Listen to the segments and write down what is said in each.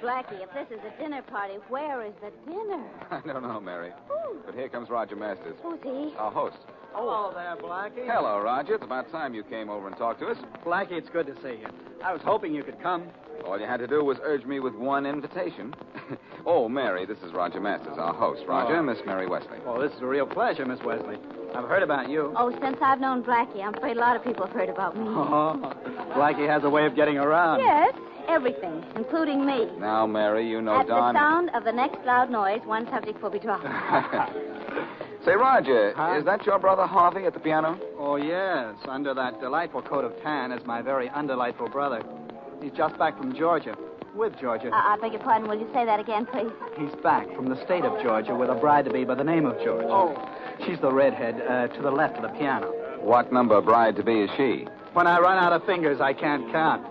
Blackie, if this is a dinner party, where is the dinner? I don't know, Mary. Ooh. But here comes Roger Masters. Who's he? Our host. Hello there, Blackie. Hello, Roger. It's about time you came over and talked to us. Blackie, it's good to see you. I was hoping you could come. All you had to do was urge me with one invitation. Oh, Mary, this is Roger Masters, our host. Roger, Miss Mary Wesley. Oh, this is a real pleasure, Miss Wesley. I've heard about you. Oh, since I've known Blackie, I'm afraid a lot of people have heard about me. Oh, Blackie has a way of getting around. Yes, everything, including me. Now, Mary, you know At darn... the sound of the next loud noise, one subject will be dropped. Say, Roger, Huh? is that your brother Harvey at the piano? Oh, yes. Under that delightful coat of tan is my very undelightful brother. He's just back from Georgia. With Georgia. I beg your pardon. Will you say that again, please? He's back from the state of Georgia with a bride-to-be by the name of Georgia. Oh. She's the redhead to the left of the piano. What number bride-to-be is she? When I run out of fingers, I can't count.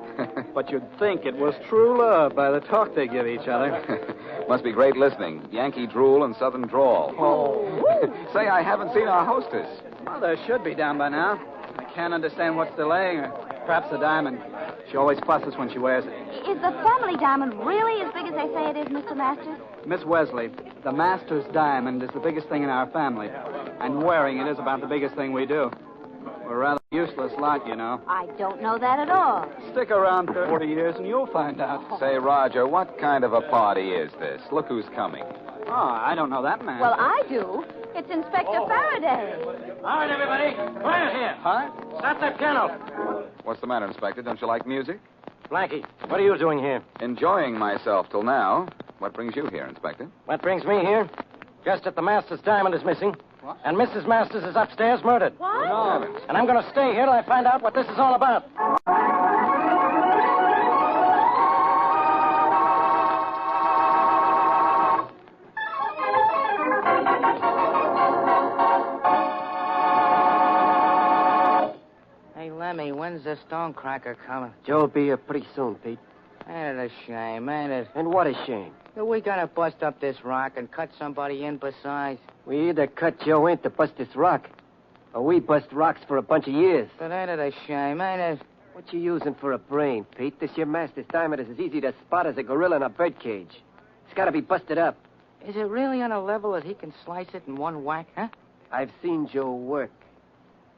But you'd think it was true love by the talk they give each other. Must be great listening. Yankee drool and Southern drawl. Oh. Say, I haven't seen our hostess. Mother should be down by now. I can't understand what's delaying her. Perhaps the diamond. She always fusses when she wears it. Is the family diamond really as big as they say it is, Mr. Masters? Miss Wesley, the Master's diamond is the biggest thing in our family. And wearing it is about the biggest thing we do. We're a rather useless lot, you know. I don't know that at all. Stick around 40 years and you'll find out. Say, Roger, what kind of a party is this? Look who's coming. Oh, I don't know that man. Well, I do. It's Inspector Faraday. All right, everybody. Quiet here. Huh? Stop that piano. What's the matter, Inspector? Don't you like music? Blackie, what are you doing here? Enjoying myself till now. What brings you here, Inspector? What brings me here? Just that the Master's diamond is missing. What? And Mrs. Masters is upstairs murdered. What? No. And I'm going to stay here till I find out what this is all about. Hey, Lemmy, when's the stonecracker coming? Joe'll be here pretty soon, Pete. Ain't it a shame, ain't it? And what a shame. We gotta bust up this rock and cut somebody in besides. We either cut Joe in to bust this rock, or we bust rocks for a bunch of years. But ain't it a shame, ain't it? What you using for a brain, Pete? This your Master's diamond is as easy to spot as a gorilla in a birdcage. It's gotta be busted up. Is it really on a level that he can slice it in one whack, huh? I've seen Joe work.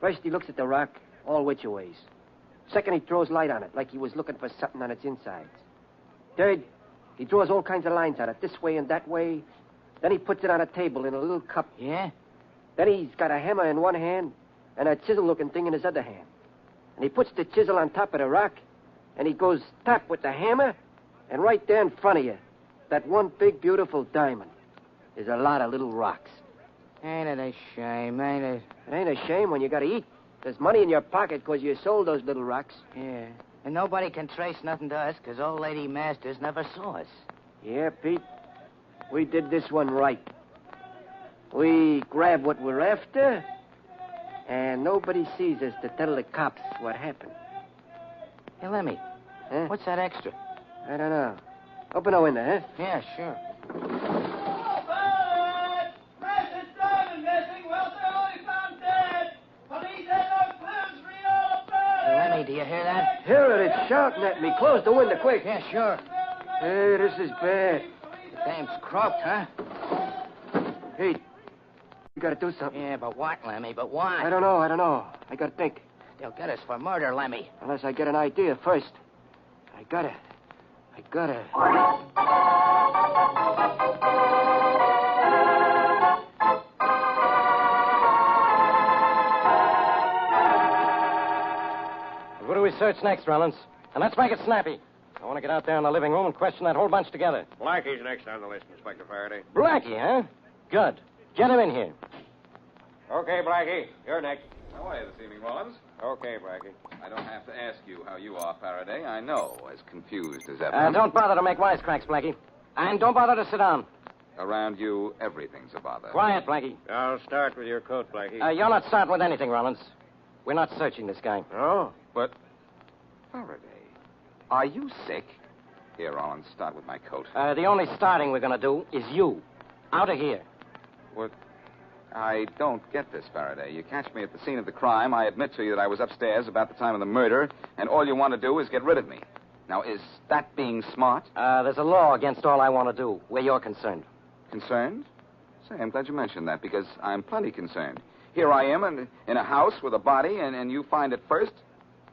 First, he looks at the rock all which ways. Second, he throws light on it, like he was looking for something on its insides. Third, he draws all kinds of lines on it, this way and that way. Then he puts it on a table in a little cup. Yeah? Then he's got a hammer in one hand and a chisel-looking thing in his other hand. And he puts the chisel on top of the rock, and he goes tap with the hammer, and right there in front of you, that one big, beautiful diamond, is a lot of little rocks. Ain't it a shame, ain't it? It ain't a shame when you gotta eat. There's money in your pocket because you sold those little rocks. Yeah. And nobody can trace nothing to us because old lady Masters never saw us. Yeah, Pete. We did this one right. We grab what we're after, and nobody sees us to tell the cops what happened. Hey, Lemmy, Huh? what's that extra? I don't know. Open the window, huh? Yeah, sure. Hey, Lemmy, do you hear that? Hear it, it's shouting at me. Close the window, quick. Yeah, sure. Hey, this is bad. The dame's croaked, huh? Pete, you gotta do something. Yeah, but what, Lemmy, but what? I don't know. I gotta think. They'll get us for murder, Lemmy. Unless I get an idea first. I gotta. What do we search next, Rollins? And let's make it snappy. I want to get out there in the living room and question that whole bunch together. Blackie's next on the list, Inspector Faraday. Blackie, huh? Good. Get him in here. Okay, Blackie, you're next. How are you this evening, Rollins? Okay, Blackie. I don't have to ask you how you are, Faraday. I know, as confused as ever. Don't bother to make wisecracks, Blackie. And don't bother to sit down. Around you, everything's a bother. Quiet, Blackie. I'll start with your coat, Blackie. You're not starting with anything, Rollins. We're not searching this guy. Oh? But, Faraday, are you sick? Here, Rollins, start with my coat. The only starting we're going to do is you. Out of here. What? I don't get this, Faraday. You catch me at the scene of the crime. I admit to you that I was upstairs about the time of the murder, and all you want to do is get rid of me. Now, is that being smart? There's a law against all I want to do, where you're concerned. Concerned? Say, I'm glad you mentioned that, because I'm plenty concerned. Here I am in a house with a body, and you find it first.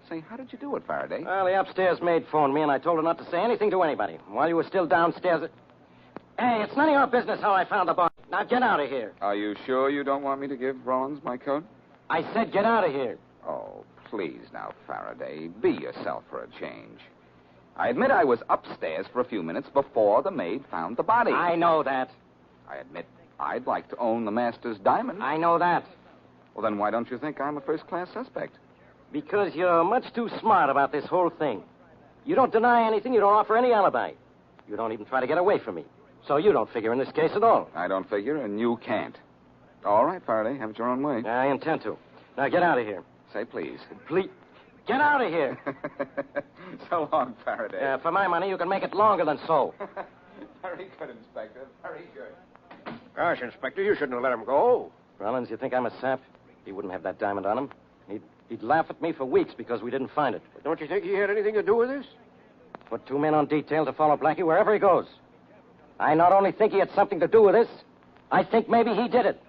Say, how did you do it, Faraday? Well, the upstairs maid phoned me, and I told her not to say anything to anybody. While you were still downstairs... Hey, it's none of your business how I found the body. Now get out of here. Are you sure you don't want me to give Rollins my coat? I said get out of here. Oh, please now, Faraday. Be yourself for a change. I admit I was upstairs for a few minutes before the maid found the body. I know that. I admit I'd like to own the master's diamond. I know that. Well, then why don't you think I'm a first-class suspect? Because you're much too smart about this whole thing. You don't deny anything. You don't offer any alibi. You don't even try to get away from me. So you don't figure in this case at all. I don't figure, and you can't. All right, Faraday, have it your own way. I intend to. Now get out of here. Say please. Please. Get out of here. So long, Faraday. For my money, you can make it longer than so. Very good, Inspector. Very good. Gosh, Inspector, you shouldn't have let him go. Rollins, you think I'm a sap? He wouldn't have that diamond on him. He'd laugh at me for weeks because we didn't find it. But don't you think he had anything to do with this? Put 2 men on detail to follow Blackie wherever he goes. I not only think he had something to do with this, I think maybe he did it.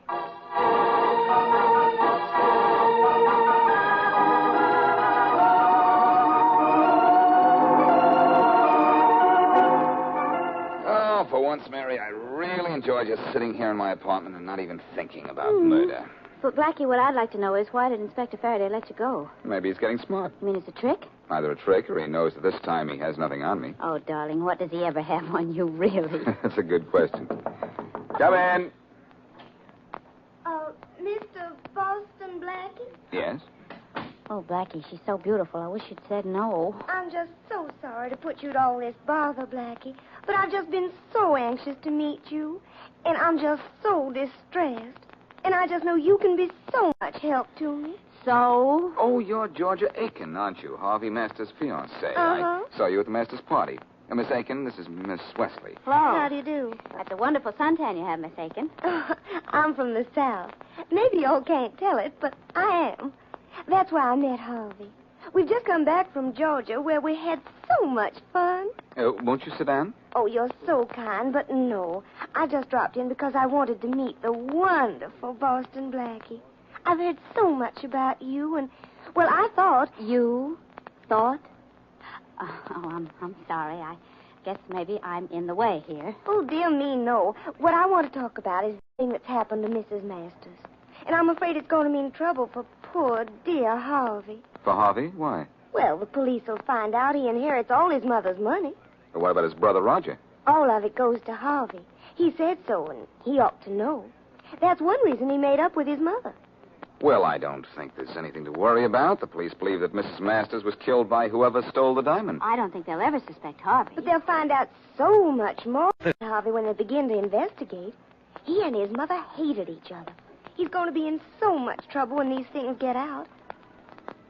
Oh, for once, Mary, I really enjoyed just sitting here in my apartment and not even thinking about murder. But, Blackie, what I'd like to know is why did Inspector Faraday let you go? Maybe he's getting smart. You mean it's a trick? Either a trick or he knows that this time he has nothing on me. Oh, darling, what does he ever have on you, really? That's a good question. Come in. Mr. Boston Blackie? Yes? Oh, Blackie, she's so beautiful. I wish you'd said no. I'm just so sorry to put you to all this bother, Blackie. But I've just been so anxious to meet you. And I'm just so distressed. And I just know you can be so much help to me. So? Oh, you're Georgia Aken, aren't you? Harvey Masters' fiancée. Uh-huh. I saw you at the Masters' party. Miss Aken, this is Miss Wesley. Hello. How do you do? That's a wonderful suntan you have, Miss Aken. I'm from the South. Maybe y'all can't tell it, but I am. That's why I met Harvey. We've just come back from Georgia, where we had so much fun. Won't you sit down? Oh, you're so kind, but no. I just dropped in because I wanted to meet the wonderful Boston Blackie. I've heard so much about you, and, well, I thought... You thought? Oh, I'm sorry. I guess maybe I'm in the way here. Oh, dear me, no. What I want to talk about is the thing that's happened to Mrs. Masters. And I'm afraid it's going to mean trouble for poor, dear Harvey. For Harvey? Why? Well, the police will find out he inherits all his mother's money. But what about his brother Roger? All of it goes to Harvey. He said so, and he ought to know. That's one reason he made up with his mother. Well, I don't think there's anything to worry about. The police believe that Mrs. Masters was killed by whoever stole the diamond. I don't think they'll ever suspect Harvey. But they'll find out so much more about Harvey when they begin to investigate. He and his mother hated each other. He's going to be in so much trouble when these things get out.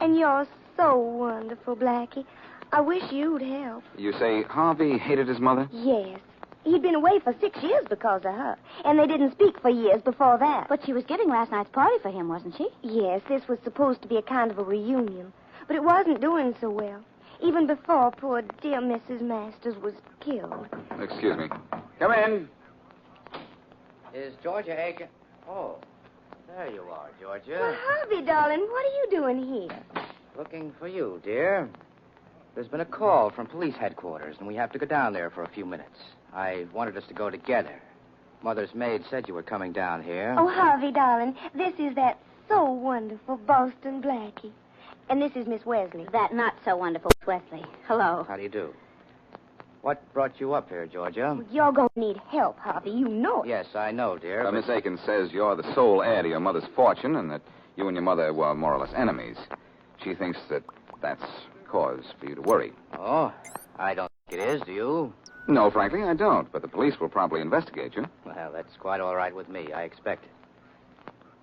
And you're so wonderful, Blackie. I wish you'd help. You say Harvey hated his mother? Yes. He'd been away for 6 years because of her. And they didn't speak for years before that. But she was giving last night's party for him, wasn't she? Yes, this was supposed to be a kind of a reunion. But it wasn't doing so well. Even before poor dear Mrs. Masters was killed. Excuse me. Come in. Is Georgia Aken? Oh, there you are, Georgia. Well, Harvey, darling, what are you doing here? Looking for you, dear. There's been a call from police headquarters, and we have to go down there for a few minutes. I wanted us to go together. Mother's maid said you were coming down here. Oh, Harvey, darling, this is that so wonderful Boston Blackie. And this is Miss Wesley. That not so wonderful Wesley. Hello. How do you do? What brought you up here, Georgia? You're going to need help, Harvey. You know it. Yes, I know, dear. but- Miss Aken says you're the sole heir to your mother's fortune and that you and your mother were more or less enemies. She thinks that that's cause for you to worry. Oh, I don't think it is, do you? No, frankly, I don't. But the police will probably investigate you. Well, that's quite all right with me. I expect it.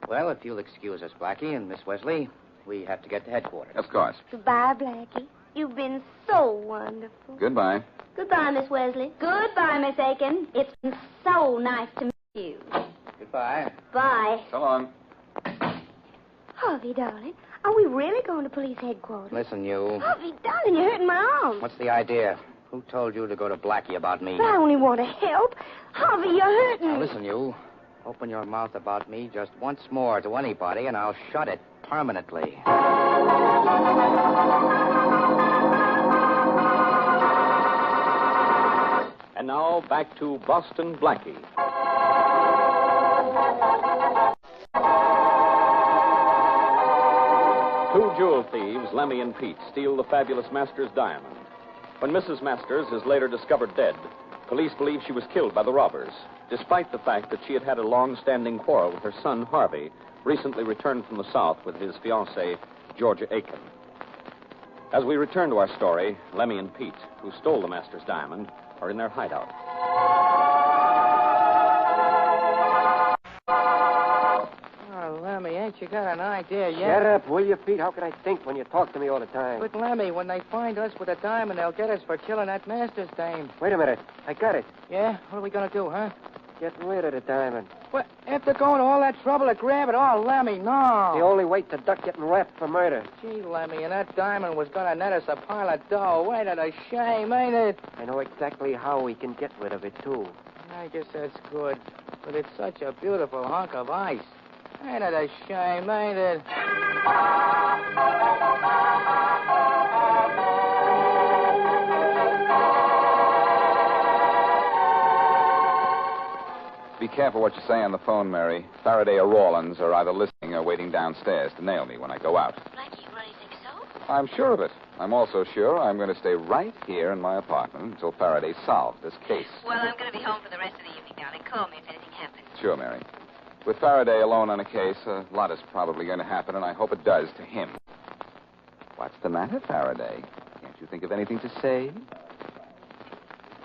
Well, if you'll excuse us, Blackie and Miss Wesley, we have to get to headquarters. Of course. Goodbye, Blackie. You've been so wonderful. Goodbye. Goodbye, Miss Wesley. Goodbye, Miss Aken. It's been so nice to meet you. Goodbye. Bye. So long. Harvey, darling, are we really going to police headquarters? Listen, you. Harvey, darling, you're hurting my arm. What's the idea? Who told you to go to Blackie about me? But I only want to help. Harvey, you're hurting. Now, listen, you. Open your mouth about me just once more to anybody, and I'll shut it permanently. And now, back to Boston Blackie. Two jewel thieves, Lemmy and Pete, steal the fabulous Masters diamond. When Mrs. Masters is later discovered dead, police believe she was killed by the robbers, despite the fact that she had had a long-standing quarrel with her son, Harvey, recently returned from the South with his fiancée, Georgia Aken. As we return to our story, Lemmy and Pete, who stole the Masters diamond, are in their hideout. Oh, Lemmy, ain't you got an idea yet? Shut up, will you, Pete? How can I think when you talk to me all the time? But, Lemmy, when they find us with a diamond, they'll get us for killing that Masters dame. Wait a minute. I got it. Yeah? What are we going to do, huh? Get rid of the diamond. What? After going to all that trouble to grab it? Oh, Lemmy, no. The only way to duck getting wrapped for murder. Gee, Lemmy, and that diamond was going to net us a pile of dough. Ain't it a shame, ain't it? I know exactly how we can get rid of it, too. I guess that's good. But it's such a beautiful hunk of ice. Ain't it a shame, ain't it? Be careful what you say on the phone, Mary. Faraday or Rawlins are either listening or waiting downstairs to nail me when I go out. Blackie, you really think so? I'm sure of it. I'm also sure I'm going to stay right here in my apartment until Faraday solves this case. Well, I'm going to be home for the rest of the evening, darling. Call me if anything happens. Sure, Mary. With Faraday alone on a case, a lot is probably going to happen, and I hope it does to him. What's the matter, Faraday? Can't you think of anything to say?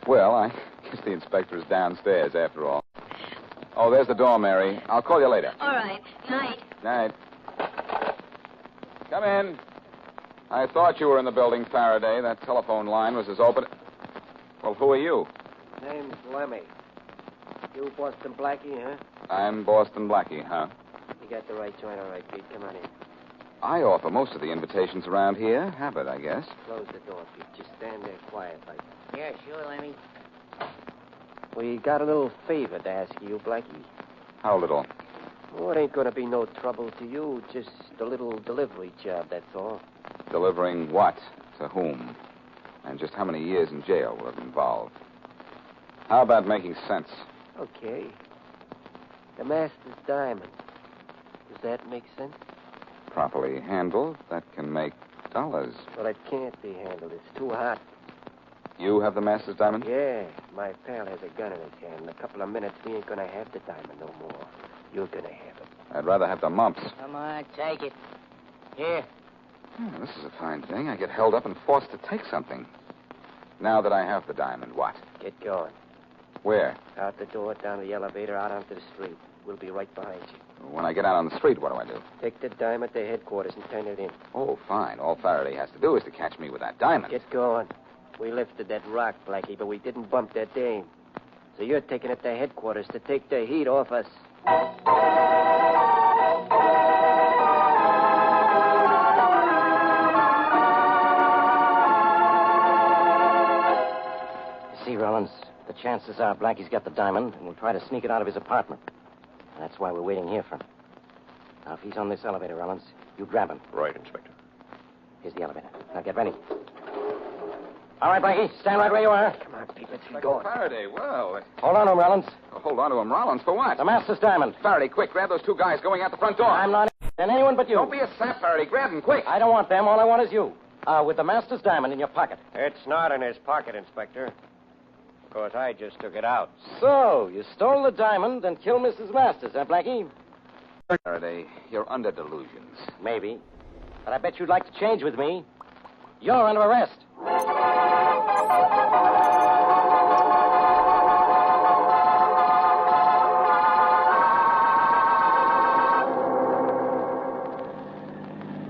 Well, I guess the inspector's downstairs, after all. Oh, there's the door, Mary. I'll call you later. All right. Night. Night. Come in. I thought you were in the building, Faraday. That telephone line was as open... Well, who are you? Name's Lemmy. You Boston Blackie, huh? I'm Boston Blackie, huh? You got the right joint, all right, Pete. Come on in. I offer most of the invitations around here. Habit, I guess. Close the door, Pete. Just stand there quiet like. Yeah, sure, Lemmy. We got a little favor to ask you, Blackie. How little? Oh, it ain't gonna be no trouble to you. Just a little delivery job, that's all. Delivering what? To whom? And just how many years in jail will it involve? How about making sense? Okay. The Master's diamond. Does that make sense? Properly handled, that can make dollars. Well, it can't be handled. It's too hot. You have the Master's diamond? Yeah. My pal has a gun in his hand. In a couple of minutes, we ain't gonna have the diamond no more. You're gonna have it. I'd rather have the mumps. Come on, take it. Here. This is a fine thing. I get held up and forced to take something. Now that I have the diamond, what? Get going. Where? Out the door, down the elevator, out onto the street. We'll be right behind you. When I get out on the street, what do I do? Take the diamond to headquarters and turn it in. Oh, fine. All Faraday has to do is to catch me with that diamond. Get going. We lifted that rock, Blackie, but we didn't bump that dame. So you're taking it to headquarters to take the heat off us. See, Rollins, the chances are Blackie's got the diamond, and we'll try to sneak it out of his apartment. That's why we're waiting here for him. Now, if he's on this elevator, Rollins, you grab him. Right, Inspector. Here's the elevator. Now, get ready. All right, Blackie, stand right where you are. Come on, Pete, let's get going. Faraday, well... Hold on to him, Rollins. Hold on to him, Rollins, for what? The Master's diamond. Faraday, quick, grab those two guys going out the front door. I'm not in anyone but you. Don't be a sap, Faraday. Grab them, quick. I don't want them. All I want is you. With the Master's diamond in your pocket. It's not in his pocket, Inspector. Of course, I just took it out. So, you stole the diamond and killed Mrs. Masters, huh, Blackie? Faraday, you're under delusions. Maybe. But I bet you'd like to change with me. You're under arrest.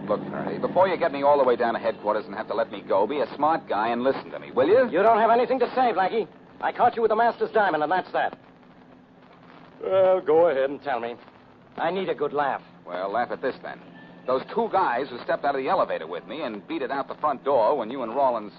Look, Faraday, before you get me all the way down to headquarters and have to let me go, be a smart guy and listen to me, will you? You don't have anything to say, Blackie. I caught you with the Master's diamond, and that's that. Well, go ahead and tell me. I need a good laugh. Well, laugh at this, then. Those two guys who stepped out of the elevator with me and beat it out the front door when you and Rawlins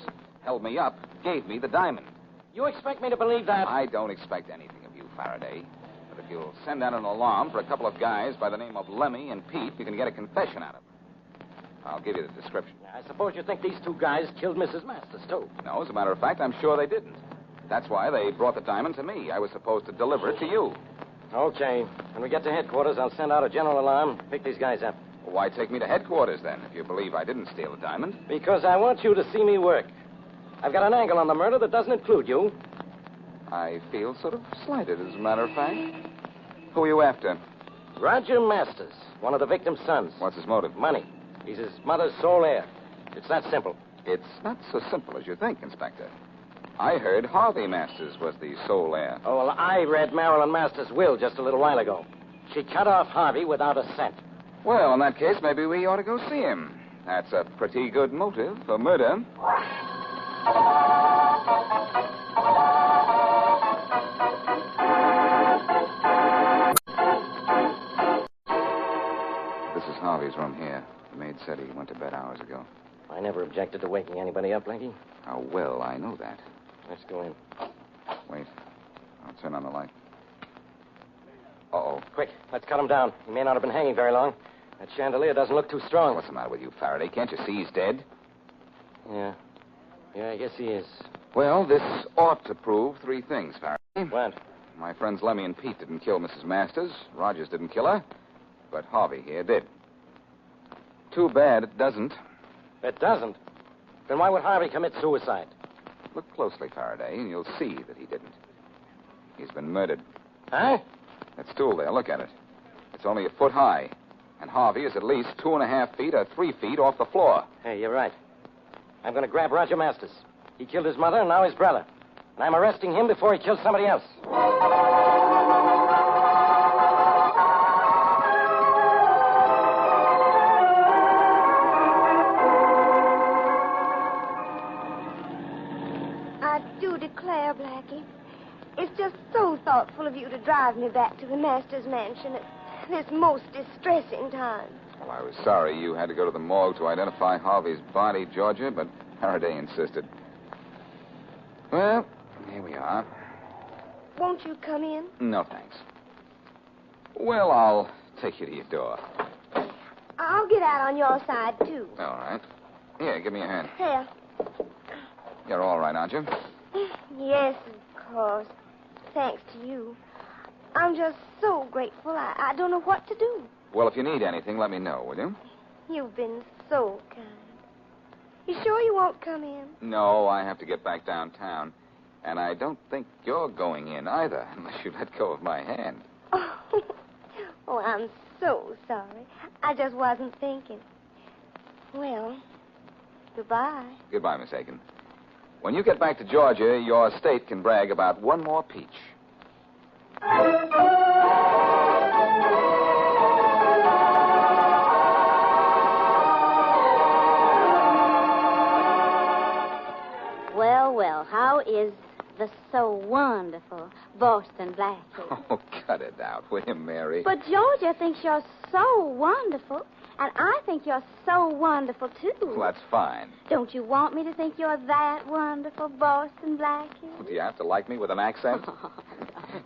held me up gave me the diamond. You expect me to believe that? I don't expect anything of you, Faraday. But if you'll send out an alarm for a couple of guys by the name of Lemmy and Pete, you can get a confession out of them. I'll give you the description. I suppose you think these two guys killed Mrs. Masters, too. No, as a matter of fact, I'm sure they didn't. That's why they brought the diamond to me. I was supposed to deliver it to you. Okay. When we get to headquarters, I'll send out a general alarm, pick these guys up. Well, why take me to headquarters, then, if you believe I didn't steal the diamond? Because I want you to see me work. I've got an angle on the murder that doesn't include you. I feel sort of slighted, as a matter of fact. Who are you after? Roger Masters, one of the victim's sons. What's his motive? Money. He's his mother's sole heir. It's that simple. It's not so simple as you think, Inspector. I heard Harvey Masters was the sole heir. Oh, well, I read Marilyn Masters' will just a little while ago. She cut off Harvey without a cent. Well, in that case, maybe we ought to go see him. That's a pretty good motive for murder. This is Harvey's room here. The maid said he went to bed hours ago. I never objected to waking anybody up, Blackie. How well I know that. Let's go in. Wait. I'll turn on the light. Uh-oh. Quick, let's cut him down. He may not have been hanging very long. That chandelier doesn't look too strong. What's the matter with you, Faraday? Can't you see he's dead? Yeah. Yeah, I guess he is. Well, this ought to prove three things, Faraday. What? My friends Lemmy and Pete didn't kill Mrs. Masters. Rogers didn't kill her. But Harvey here did. Too bad it doesn't. It doesn't? Then why would Harvey commit suicide? Look closely, Faraday, and you'll see that he didn't. He's been murdered. Huh? That stool there, look at it. It's only a foot high. And Harvey is at least 2.5 feet or 3 feet off the floor. Hey, you're right. I'm going to grab Roger Masters. He killed his mother and now his brother. And I'm arresting him before he kills somebody else. I do declare, Blackie, it's just so thoughtful of you to drive me back to the master's mansion at this most distressing time. Well, I was sorry you had to go to the morgue to identify Harvey's body, Georgia, but Faraday insisted. Well, here we are. Won't you come in? No, thanks. Well, I'll take you to your door. I'll get out on your side, too. All right. Here, give me a hand. Here. You're all right, aren't you? Yes, of course. Thanks to you. I'm just so grateful. I don't know what to do. Well, if you need anything, let me know, will you? You've been so kind. You sure you won't come in? No, I have to get back downtown. And I don't think you're going in either, unless you let go of my hand. Oh, I'm so sorry. I just wasn't thinking. Well, goodbye. Goodbye, Miss Aken. When you get back to Georgia, your state can brag about one more peach. Well, well, how is the so wonderful Boston Blackie? Oh, cut it out, will you, Mary? But Georgia thinks you're so wonderful, and I think you're so wonderful, too. Well, that's fine. Don't you want me to think you're that wonderful, Boston Blackie? Do you have to like me with an accent?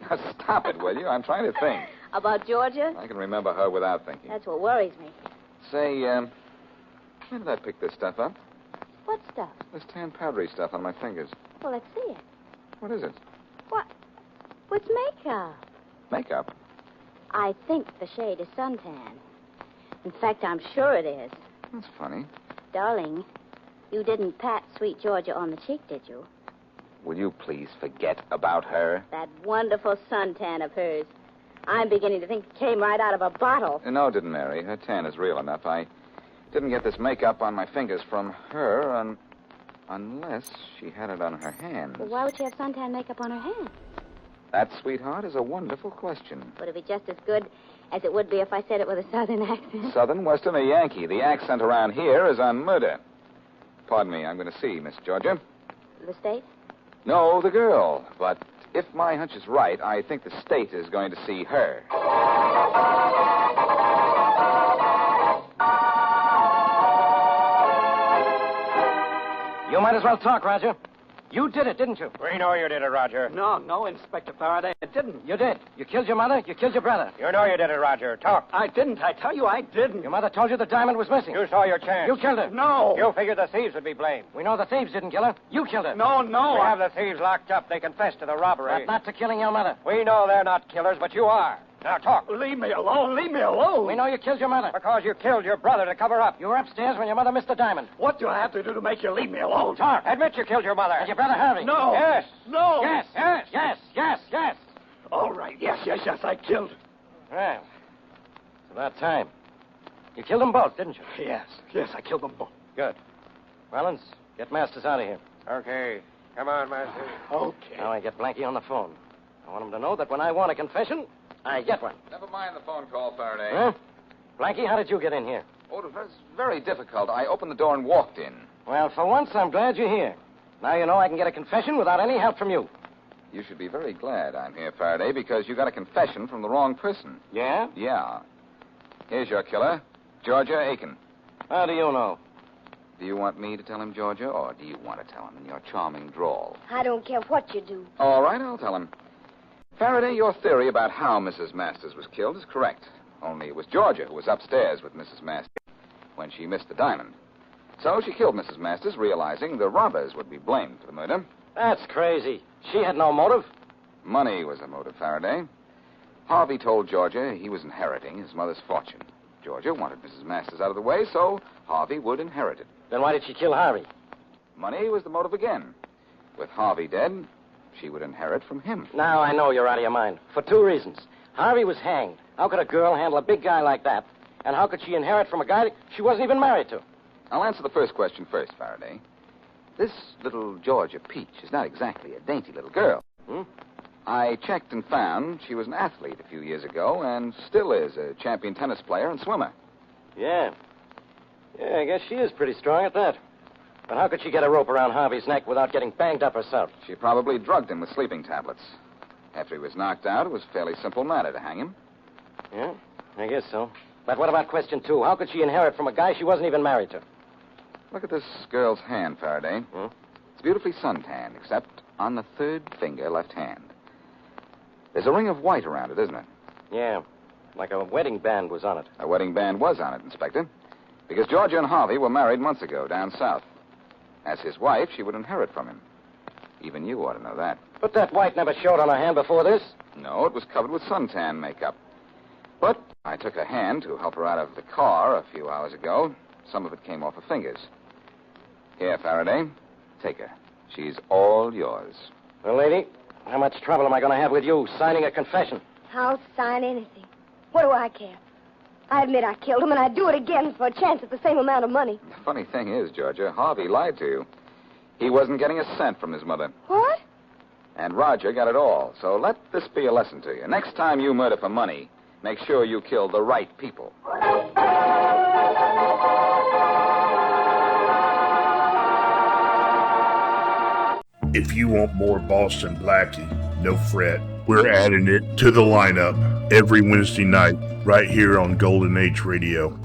Now, stop it, will you? I'm trying to think. About Georgia? I can remember her without thinking. That's what worries me. Say, where did I pick this stuff up? What stuff? This tan powdery stuff on my fingers. Well, let's see it. What is it? What? What's makeup? Makeup? I think the shade is suntan. In fact, I'm sure it is. That's funny. Darling, you didn't pat sweet Georgia on the cheek, did you? Will you please forget about her? That wonderful suntan of hers. I'm beginning to think it came right out of a bottle. No, it didn't, Mary. Her tan is real enough. I didn't get this makeup on my fingers from her unless she had it on her hands. Well, why would she have suntan makeup on her hands? That, sweetheart, is a wonderful question. Would it be just as good as it would be if I said it with a southern accent? Southern, Western, or Yankee? The accent around here is on murder. Pardon me, I'm going to see Miss Georgia. The state? No, the girl. But if my hunch is right, I think the state is going to see her. might as well talk, Roger. You did it, didn't you? We know you did it, Roger. No, Inspector Faraday, I didn't. You did. You killed your mother, you killed your brother. You know you did it, Roger. Talk. I didn't. I tell you, I didn't. Your mother told you the diamond was missing. You saw your chance. You killed her. No. You figured the thieves would be blamed. We know the thieves didn't kill her. You killed her. No. We have the thieves locked up. They confessed to the robbery. But not to killing your mother. We know they're not killers, but you are. Now talk. Leave me alone. Leave me alone. We know you killed your mother. Because you killed your brother to cover up. You were upstairs when your mother missed the diamond. What do I have to do to make you leave me alone? Talk. Admit you killed your mother. And your brother Harvey. No. Yes. No. Yes. Yes. All right. Yes, I killed. Well, it's about time. You killed them both, didn't you? Yes, I killed them both. Good. Rollins, get Masters out of here. Okay. Come on, Master. Okay. Now I get Blackie on the phone. I want him to know that when I want a confession, I get one. Never mind the phone call, Faraday. Huh? Blackie, how did you get in here? Oh, it was very difficult. I opened the door and walked in. Well, for once, I'm glad you're here. Now you know I can get a confession without any help from you. You should be very glad I'm here, Faraday, because you got a confession from the wrong person. Yeah? Yeah. Here's your killer, Georgia Aken. How do you know? Do you want me to tell him, Georgia, or do you want to tell him in your charming drawl? I don't care what you do. All right, I'll tell him. Faraday, your theory about how Mrs. Masters was killed is correct. Only it was Georgia who was upstairs with Mrs. Masters when she missed the diamond. So she killed Mrs. Masters, realizing the robbers would be blamed for the murder. That's crazy. She had no motive. Money was the motive, Faraday. Harvey told Georgia he was inheriting his mother's fortune. Georgia wanted Mrs. Masters out of the way, so Harvey would inherit it. Then why did she kill Harvey? Money was the motive again. With Harvey dead, she would inherit from him. Now I know you're out of your mind. For two reasons. Harvey was hanged. How could a girl handle a big guy like that? And how could she inherit from a guy she wasn't even married to? I'll answer the first question first, Faraday. This little Georgia Peach is not exactly a dainty little girl. I checked and found she was an athlete a few years ago and still is a champion tennis player and swimmer. Yeah, I guess she is pretty strong at that. But how could she get a rope around Harvey's neck without getting banged up herself? She probably drugged him with sleeping tablets. After he was knocked out, it was a fairly simple matter to hang him. Yeah, I guess so. But what about question two? How could she inherit from a guy she wasn't even married to? Look at this girl's hand, Faraday. It's beautifully suntanned, except on the third finger, left hand. There's a ring of white around it, isn't it? Yeah, like a wedding band was on it. A wedding band was on it, Inspector. Because Georgia and Harvey were married months ago down south. As his wife, she would inherit from him. Even you ought to know that. But that white never showed on her hand before this. No, it was covered with suntan makeup. But I took a hand to help her out of the car a few hours ago. Some of it came off her fingers. Here, Faraday. Take her. She's all yours. Well, lady, how much trouble am I going to have with you signing a confession? I'll sign anything. What do I care? I admit I killed him, and I'd do it again for a chance at the same amount of money. The funny thing is, Georgia, Harvey lied to you. He wasn't getting a cent from his mother. What? And Roger got it all. So let this be a lesson to you. Next time you murder for money, make sure you kill the right people. If you want more Boston Blackie, no fret. We're adding it to the lineup every Wednesday night right here on Golden Age Radio.